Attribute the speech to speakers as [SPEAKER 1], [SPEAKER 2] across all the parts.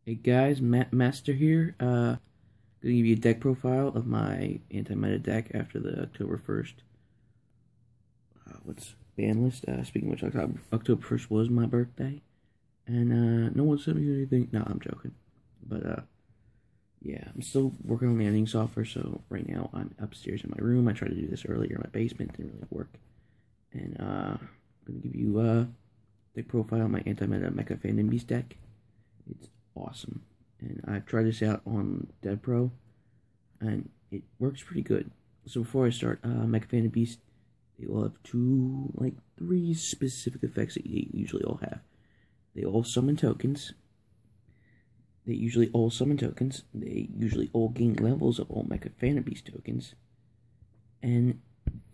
[SPEAKER 1] Hey guys, Master here. Gonna give you a deck profile of my anti-meta deck after the October 1st. What's banlist? Speaking of which, October 1st was my birthday, and no one sent me anything. No, I'm joking. But yeah, I'm still working on the editing software. So right now I'm upstairs in my room. I tried to do this earlier in my basement, didn't really work. And I'm gonna give you a deck profile of my anti-meta Mecha Fandom Beast deck. It's awesome, and I've tried this out on DevPro, and it works pretty good. So before I start, Mecha Phantom Beast, they all have three specific effects that they usually all have. They all summon tokens. They usually all gain levels of all Mecha Phantom Beast tokens, and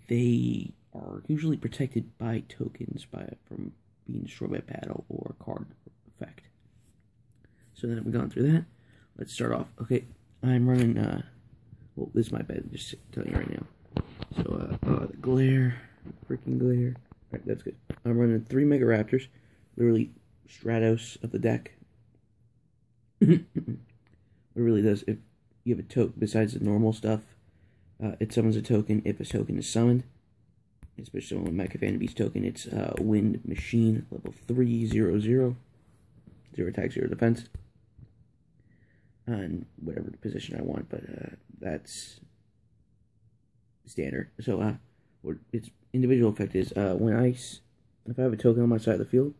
[SPEAKER 1] they are usually protected by tokens from being destroyed by battle or card effect. So then we've gone through that. Let's start off. Okay, I'm running, well, this is my bed, just telling you right now. So, the glare, freaking glare. Alright, that's good. I'm running 3 Mega Raptors, literally Stratos of the deck. What it really does, if you have a token, besides the normal stuff, it summons a token if a token is summoned. Especially with Mecha Phantom Beast token, it's Wind Machine, level 3, 0, 0. 0 attack, 0 defense. And whatever position I want, but that's standard. So what its individual effect is, if I have a token on my side of the field,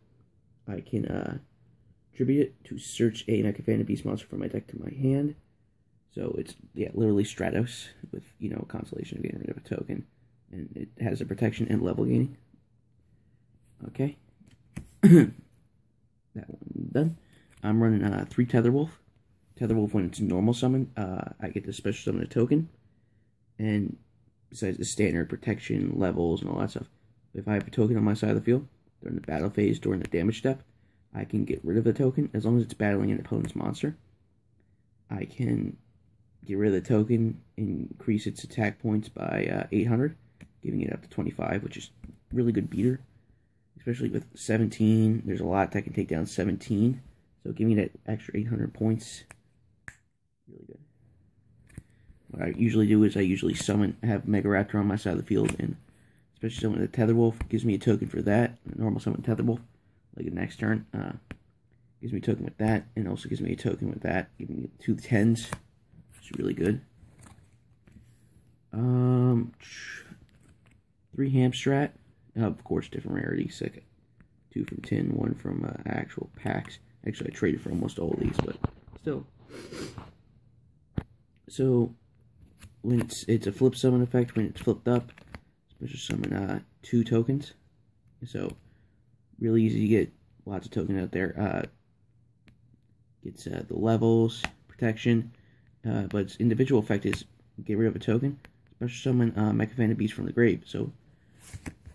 [SPEAKER 1] I can attribute it to search a Mecha Phantom Beast monster from my deck to my hand. So it's literally Stratos with consolation of getting rid of a token, and it has a protection and level gaining. Okay, that one done. I'm running 3 Tetherwolf. Tetherwolf, when it's normal summon, I get to special summon a token. And besides the standard protection levels and all that stuff, if I have a token on my side of the field during the battle phase, during the damage step, I can get rid of the token as long as it's battling an opponent's monster. I can get rid of the token, increase its attack points by 800, giving it up to 25, which is really good beater. Especially with 17, there's a lot that can take down 17. So giving that extra 800 points, really good. What I usually do is I have Mega Raptor on my side of the field, and especially summon the Tetherwolf, gives me a token for that. A normal summon Tetherwolf, like the next turn, gives me a token with that, and also gives me a token with that, giving me 2 10s, which is really good. 3 Hamstrat, of course, different rarities, like 2 from tin, 1 from actual packs. Actually, I traded for almost all of these, but still. So, when it's a flip summon effect, when it's flipped up, special summon 2 tokens. So, really easy to get lots of tokens out there. Gets the levels, protection, but its individual effect is get rid of a token. Special summon Mecha Phantom Beast from the grave. So,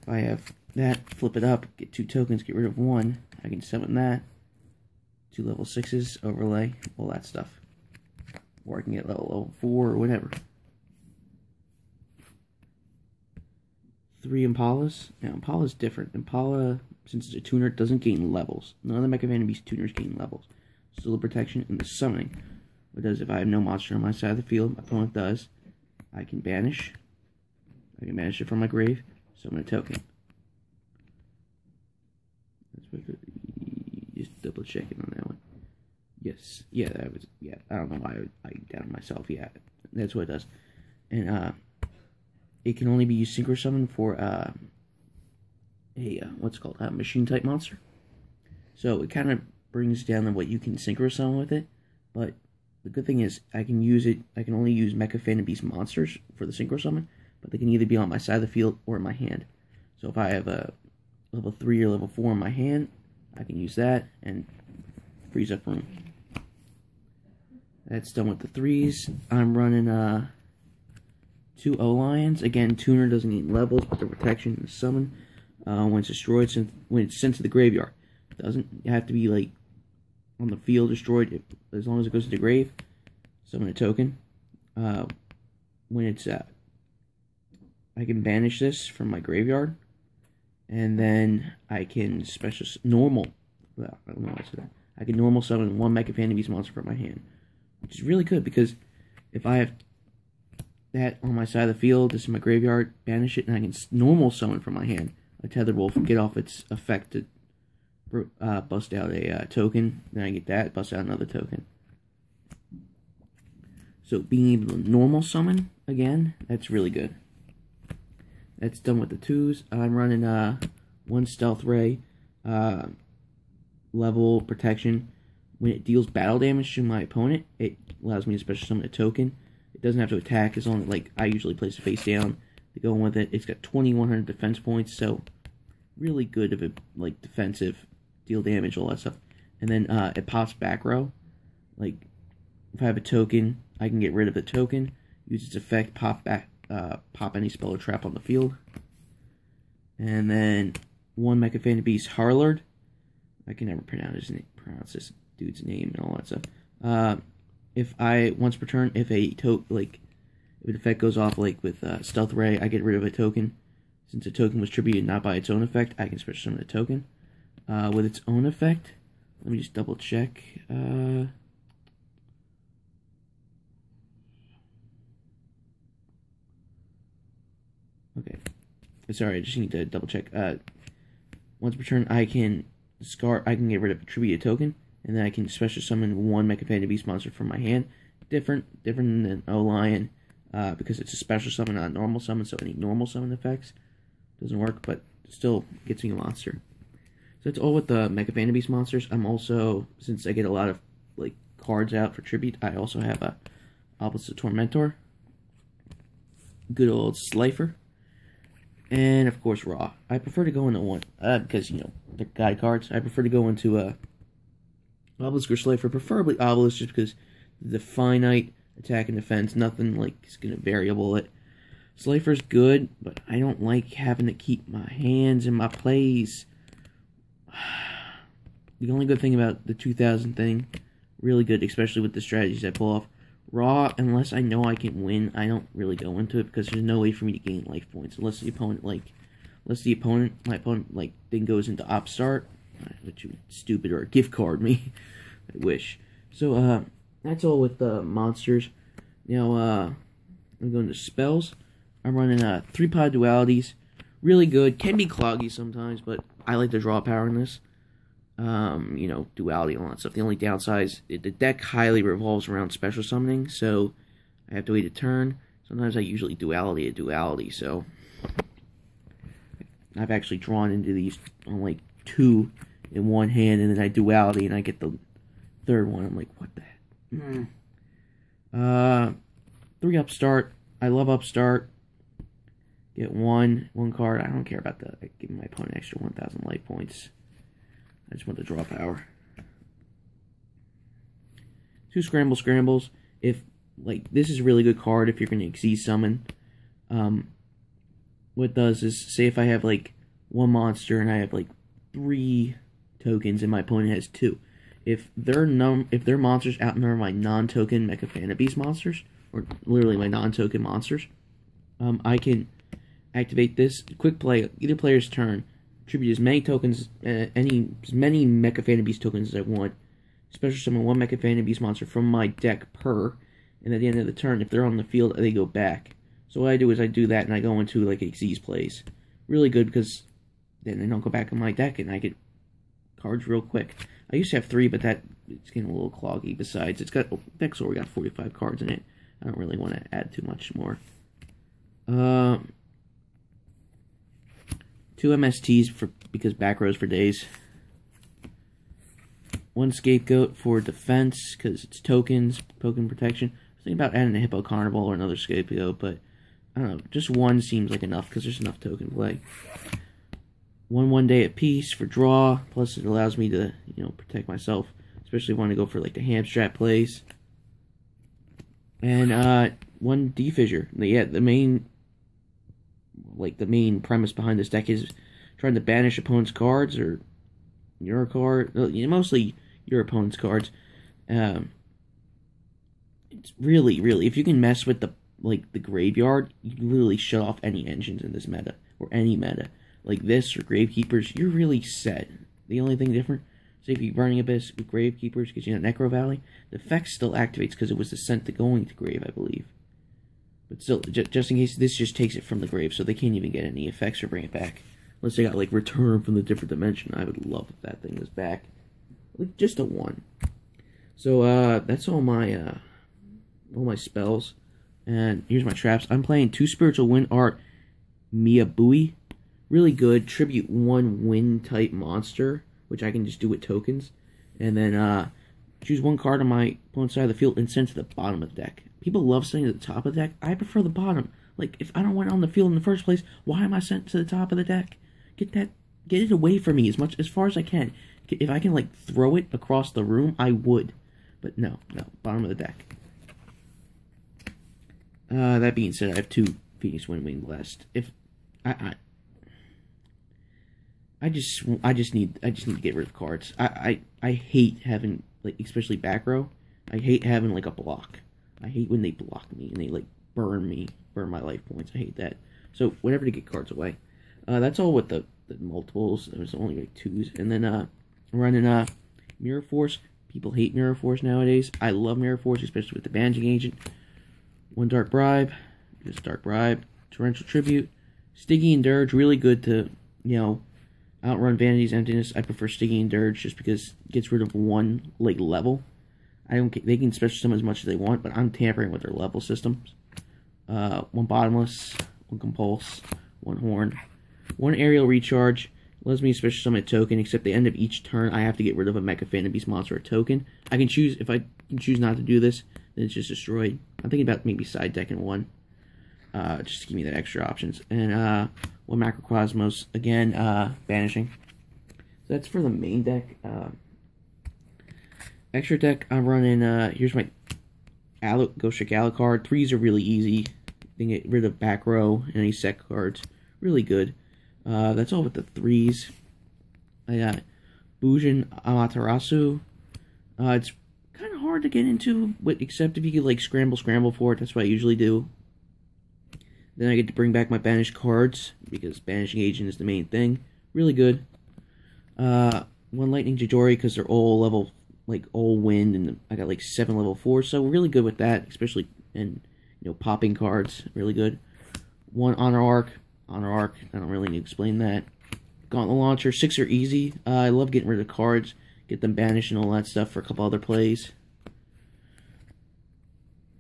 [SPEAKER 1] if I have that, flip it up, get 2 tokens, get rid of 1, I can summon that. 2 level 6s, overlay, all that stuff. Or I can get level 4 or whatever. 3 Impalas. Now, Impala's different. Impala, since it's a tuner, doesn't gain levels. None of the Mecha Phantom Beast tuners gain levels. Still the protection and the summoning. What it does, if I have no monster on my side of the field, my opponent does, I can banish. I can banish it from my grave, summon a token. That's what just double checking on that one. Yes, yeah, that was, I don't know why I doubted myself. Yeah, that's what it does. And it can only be used synchro summon for what's it called, a machine type monster. So it kind of brings down to what you can synchro summon with it. But the good thing is I can only use Mecha Phantom Beast monsters for the synchro summon, but they can either be on my side of the field or in my hand. So if I have a level 3 or level 4 in my hand, I can use that and frees up room. That's done with the 3s. I'm running 2 O-Lions. Again, tuner doesn't need levels, but the protection and the summon. When it's destroyed, when it's sent to the graveyard, it doesn't have to be like on the field destroyed. As long as it goes to the grave, summon a token. When it's I can banish this from my graveyard, and then I can normal. Well, I don't know why I said that. I can normal summon one Mecha Phantom Beast monster from my hand, which is really good because if I have that on my side of the field, this is my graveyard, banish it, and I can normal summon from my hand a Tethered Wolf and get off its effect to bust out a token. Then I get that, bust out another token. So being able to normal summon again, that's really good. That's done with the 2s. I'm running 1 Stealth Ray, level protection. When it deals battle damage to my opponent, it allows me to special summon a token. It doesn't have to attack as long as, like, I usually place it face down to go in with it. It's got 2100 defense points, so really good if it, like, defensive, deal damage, all that stuff. And then it pops back row. Like, if I have a token, I can get rid of the token, use its effect, pop any spell or trap on the field. And then 1 Mecha Phantom Beast Harlord. I can never pronounce this dude's name and all that stuff. If I once per turn, if an effect goes off, like with Stealth Ray, I get rid of a token. Since a token was tributed not by its own effect, I can special summon a token with its own effect. Let me just double check. Okay, sorry, I just need to double check. Once per turn, I can get rid of a tributed token, and then I can special summon 1 Mecha Phantom Beast monster from my hand. Different than O-Lion, because it's a special summon, not a normal summon, so any normal summon effects doesn't work, but still gets me a monster. So that's all with the Mecha Phantom Beast monsters. I'm also, since I get a lot of like cards out for tribute, I also have a Obelisk Tormentor, good old Slifer, and of course Raw. I prefer to go into one because they're guide cards. I prefer to go into Obelisk or Slifer, preferably Obelisk, just because the finite attack and defense, nothing like is gonna variable it. Slifer's good, but I don't like having to keep my hands in my plays. The only good thing about the 2000 thing, really good, especially with the strategies I pull off. Raw, unless I know I can win, I don't really go into it because there's no way for me to gain life points unless my opponent then goes into op start, which would stupid, or a gift card me. I wish. So that's all with the monsters. Now I'm going to spells. I'm running 3-pod dualities. Really good. Can be cloggy sometimes, but I like the draw power in this. Duality and all that stuff. The only downside is the deck highly revolves around special summoning, so I have to wait a turn. Sometimes I usually duality a duality, so I've actually drawn into these on like 2 in one hand, and then I duality, and I get the third one. I'm like, what the heck? 3 upstart. I love upstart. Get one card. I don't care about giving my opponent extra 1,000 life points. I just want the draw power. 2 scrambles. If this is a really good card if you're going to Xyz summon. What it does is, say if I have one monster and I have 3 tokens and my opponent has 2. If their monsters outnumber my non-token Mecha Phantom Beast monsters, or literally my non-token monsters, I can activate this quick play either player's turn. Tribute as many tokens, as many Mecha Phantom Beast tokens as I want. Special summon 1 Mecha Phantom Beast monster from my deck per, and at the end of the turn, if they're on the field, they go back. So what I do is I do that, and I go into Xyz plays. Really good because then they don't go back in my deck, and I get cards real quick. I used to have 3, but it's getting a little cloggy. Besides, deck's already got 45 cards in it. I don't really want to add too much more. 2 MSTs because back rows for days. 1 scapegoat for defense because it's tokens, token protection. I was thinking about adding a Hippo Carnival or another scapegoat, but I don't know. Just 1 seems like enough because there's enough token play. 1 day at peace for draw. Plus it allows me to protect myself, especially when I go for the ham strat plays. And 1 defissure. Yeah, the main premise behind this deck is trying to banish opponent's cards or your card, mostly your opponent's cards. It's really, if you can mess with the graveyard, you can literally shut off any engines in this meta or any meta like this or Gravekeepers. You're really set. The only thing different, Say if you're running Abyss with Gravekeepers, because you know Necro Valley, the effect still activates because it was the scent to going to Grave, I believe. But still, just in case, this just takes it from the grave, so they can't even get any effects or bring it back. Unless they got, like, Return from the Different Dimension. I would love if that thing was back. Like, just a 1. So, that's all my spells. And here's my traps. I'm playing 2 Spiritual Wind Art Miyabui. Really good. Tribute 1 wind-type monster, which I can just do with tokens. And then, choose 1 card on my opponent's side of the field and send to the bottom of the deck. People love sending to the top of the deck. I prefer the bottom. Like, if I don't want it on the field in the first place, why am I sent to the top of the deck? Get it away from me as far as I can. If I can, like, throw it across the room, I would. But no, bottom of the deck. That being said, I have 2 Phoenix Wing Blast. If I just need to get rid of cards. I hate having, like, especially back row. I hate having, like, a block. I hate when they block me and they, like, burn my life points. I hate that. So whenever to get cards away. That's all with the multiples. There's only like 2s, and then I'm running Mirror Force. People hate Mirror Force nowadays. I love Mirror Force, especially with the Banishing Agent. 1 Dark Bribe, just Dark Bribe. Torrential Tribute, Stygian Dirge, really good to, you know, outrun Vanity's Emptiness. I prefer Stygian Dirge just because it gets rid of 1 like level. They can special summon as much as they want, but I'm tampering with their level systems. 1 Bottomless, 1 Compulse, 1 Horn, 1 Aerial Recharge. Lets me special summon a token, except at the end of each turn, I have to get rid of a Mecha Phantom Beast monster or token. I can choose, if I can choose not to do this, then it's just destroyed. I'm thinking about maybe side decking 1, just to give me that extra options. And 1 Macrocosmos, again, banishing. So that's for the main deck. Extra deck, I'm running, here's my Ghost Trick Alucard. 3s are really easy. You can get rid of back row and any set cards. Really good. That's all with the 3s. I got Bujin Amaterasu. It's kind of hard to get into, but except if you could, like, scramble for it. That's what I usually do. Then I get to bring back my banished cards, because Banishing Agent is the main thing. Really good. 1 Lightning Jajori, because they're all level, like, all wind, and I got, like, 7 level 4, so really good with that, especially in, you know, popping cards. Really good. 1 Honor Arc, I don't really need to explain that. Gauntlet Launcher, 6 are easy. I love getting rid of cards, get them banished and all that stuff for a couple other plays.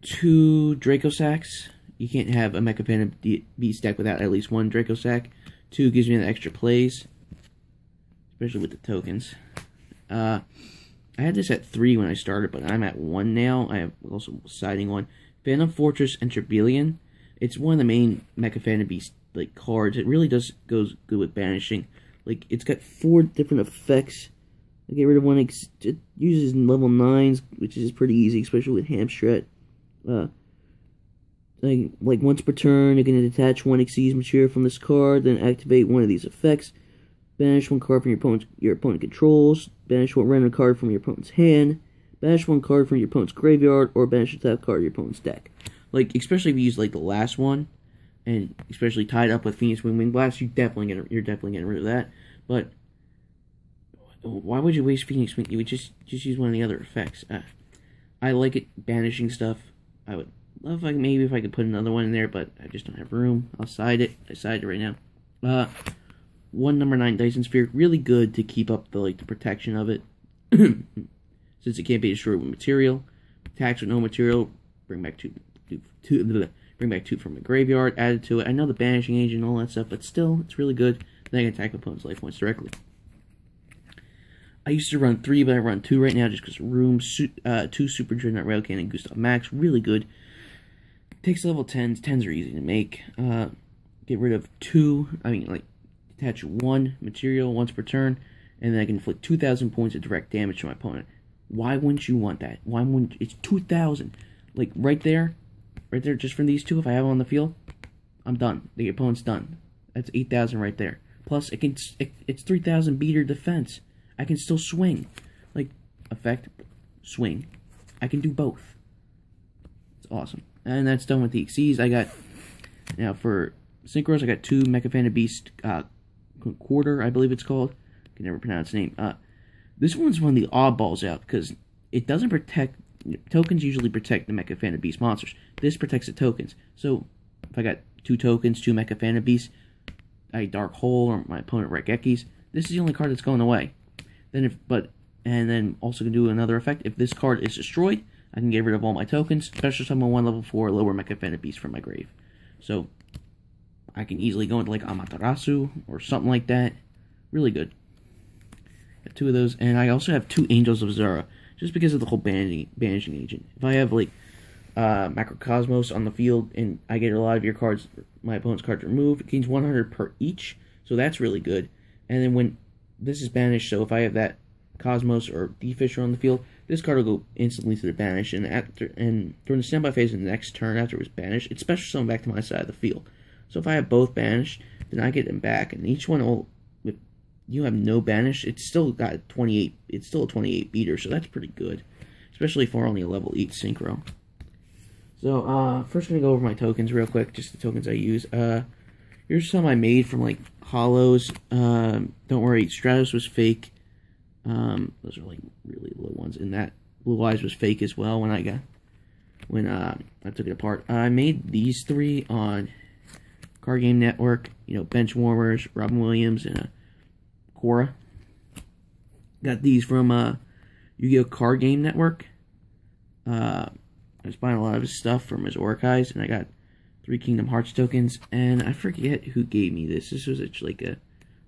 [SPEAKER 1] 2 Draco Sacks. You can't have a Mecha Phantom Beast deck without at least 1 Draco Sack. 2 gives me the extra plays, especially with the tokens. I had this at 3 when I started, but I'm at 1 now. I have also siding 1. Phantom Fortress and Trebelian. It's one of the main Mecha Phantom Beast, like, cards. It really goes good with banishing. Like, it's got 4 different effects. I get rid of 1. It uses level 9s, which is pretty easy, especially with Hamstrat. Like once per turn, you can detach 1 Xyz material from this card, then activate 1 of these effects. Banish 1 card from your opponent controls. Banish 1 random card from your opponent's hand. Banish 1 card from your opponent's graveyard, or banish a tap card of your opponent's deck. Like, especially if you use, like, the last one, and especially tied up with Phoenix Wing Blast, you're definitely getting rid of that. But why would you waste Phoenix Wing? You would just use one of the other effects. I like it banishing stuff. I would love if I could put another one in there, but I just don't have room. I'll side it. I side it right now. 1 number 9 Dyson Sphere, really good to keep up the protection of it, since it can't be destroyed with material. Attacks with no material. Bring back two from the graveyard. Added to it. I know the Banishing Agent and all that stuff, but still, it's really good. Then I can attack opponent's life points directly. I used to run 3, but I run 2 right now just because room. 2 Super Dreadnought Rail Cannon Gustav Max, really good. Takes level 10s. 10s are easy to make. Get rid of 2. Attach 1 material once per turn, and then I can inflict 2,000 points of direct damage to my opponent. Why wouldn't you want that? Why wouldn't it's 2,000? Like right there, just from these 2. If I have them on the field, I'm done. The opponent's done. That's 8,000 right there. Plus, it's 3,000 beater defense. I can still swing, like effect, swing. I can do both. It's awesome. And that's done with the Xyz. I got now for Synchros. I got 2 Mecha Phantom Beast. Quarter, I believe it's called. I can never pronounce the name. This one's one of the oddballs out because it doesn't protect. Tokens usually protect the Mecha Phantom Beast monsters. This protects the tokens. So if I got 2 tokens, 2 Mecha Phantom Beasts, I Dark Hole or my opponent Regekis, this is the only card that's going away. And then also can do another effect. If this card is destroyed, I can get rid of all my tokens, special summon 1 level 4 lower Mecha Phantom Beast from my grave. So I can easily go into like Amaterasu or something like that. Really good. Got 2 of those, and I also have 2 Angels of Zara, just because of the whole banishing agent. If I have like Macrocosmos on the field and I get a lot of your cards, my opponent's cards removed, it gains 100 per each, so that's really good. And then when this is banished, so if I have that Cosmos or D-Fisher on the field, this card will go instantly to the banish, and during the standby phase of the next turn after it was banished, it's special summon back to my side of the field. So if I have both banished, then I get them back, and each one will, if you have no banish, it's still got 28. It's still a 28 beater, so that's pretty good, especially for only a level 8 synchro. So first gonna go over my tokens real quick, just the tokens I use. Here's some I made from like hollows. Don't worry, Stratos was fake. Those are like really low ones, and that Blue Eyes was fake as well when I took it apart. I made these 3 on Card Game Network, Bench Warmers, Robin Williams, and Korra. Got these from Yu-Gi-Oh! Card Game Network. I was buying a lot of his stuff from his archives, and I got 3 Kingdom Hearts tokens, and I forget who gave me this. This was actually like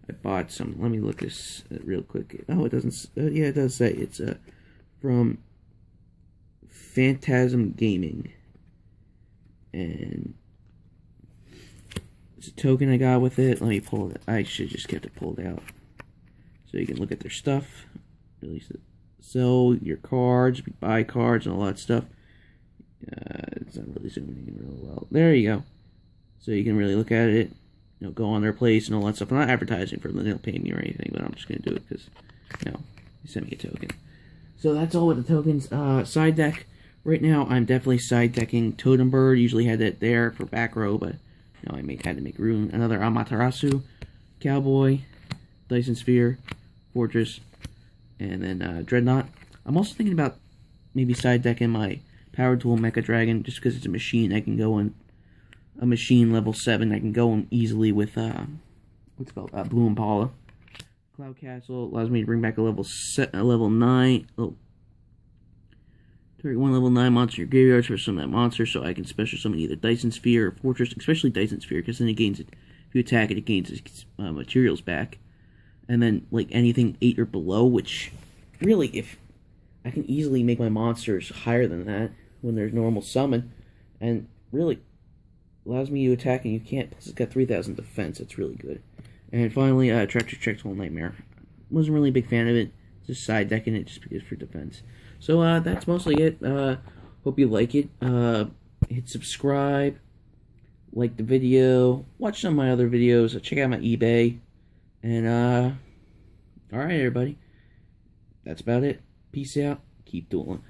[SPEAKER 1] I bought some. Let me look this real quick. Oh, it doesn't. Yeah, it does say it's from Phantasm Gaming, and it's a token I got with it. Let me pull it. I should just kept it pulled out so you can look at their stuff. Release it. Sell your cards, buy cards, and all that stuff. It's not really zooming in real well. There you go. So you can really look at it. Go on their place and all that stuff. I'm not advertising for them. They don't pay me or anything, but I'm just going to do it because, they sent me a token. So that's all with the tokens. Side deck. Right now, I'm definitely side decking Totem Bird. Usually had that there for back row, but, I had to make room. Another Amaterasu, Cowboy, Dyson Sphere, Fortress, and then Dreadnought. I'm also thinking about maybe side decking my Power Tool Mecha Dragon, just because it's a machine. I can go in a machine level 7. I can go in easily with Blue Impala. Cloud Castle allows me to bring back a level 9. Target 1 level 9 monster in your graveyards for some of that monster, so I can special summon either Dyson Sphere or Fortress, especially Dyson Sphere, because then it gains it. If you attack it, it gains its materials back. And then like anything 8 or below, which really, if I can easily make my monsters higher than that when there's normal summon, and really allows me to attack and you can't. Plus it's got 3,000 defense. It's really good. And finally, Tractor Check's Nightmare. Wasn't really a big fan of it. Just side decking it just because for defense. So that's mostly it. Hope you like it. Hit subscribe, like the video, watch some of my other videos. Check out my eBay, and all right, everybody. That's about it. Peace out. Keep dueling.